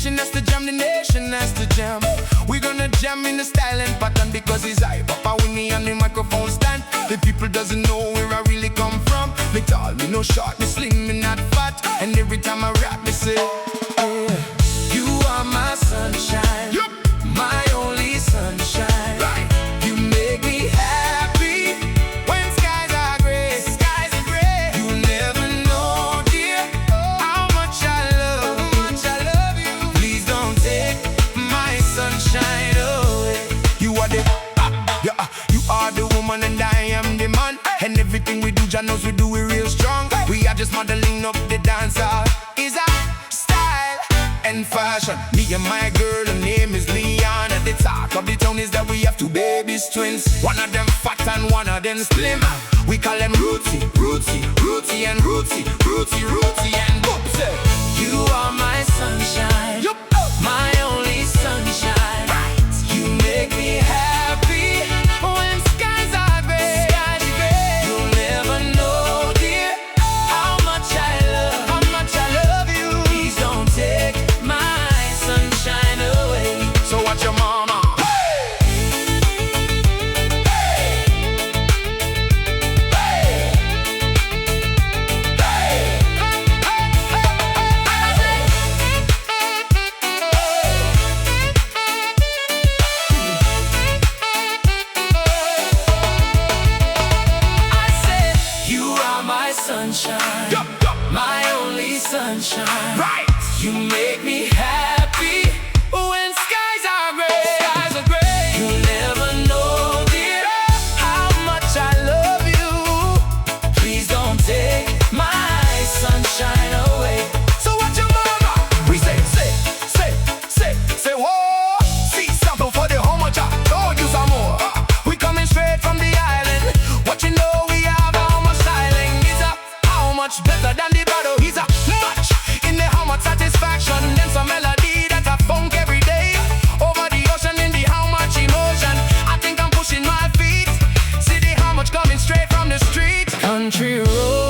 nation has to jam, the nation has to jam. We're gonna jam in the style and pattern because it's I, Papa Winnie on the microphone stand. The people doesn't know where I really come from. Me tall, me no short, me slim, me not fat. And every time I rap, me say, yeah. You are my sunshine, yep. My only sunshine, right. You make me happy when skies are gray. Skies are gray. You never know, dear, how much I love you. Please don't take my sunshine away. You are the you are the woman and I am the man. And everything we do, Jah knows we do it real strong. We are just modeling up the dancer. Is our style and fashion. Me and my girl, her name is Leon. At the talk of the town is that we have two babies, twins. One of them fat and one of them slim. We call them Rootsy, Rootsy, Rootsy and Rootsy, Rootsy, Rootsy and Boopsy. You are my sunshine, my only sunshine. You make me happy when skies are gray. You'll never know, dear, how much I love you. Please don't take my sunshine away. So watch your mama. Sunshine, my only sunshine. Right. You make me happy when skies are gray. Skies are gray. You'll never know, dear, how much I love you. Please don't take my sunshine away. So what your mama? We say, whoa. See something for the home, I told you some more. We coming straight from the island. What you know, we have how much styling is a how much better than the battle. He's a much in the how much satisfaction. Then some melody that I funk every day. Over the ocean in the how much emotion. I think I'm pushing my feet. See the how much coming straight from the street. Country road.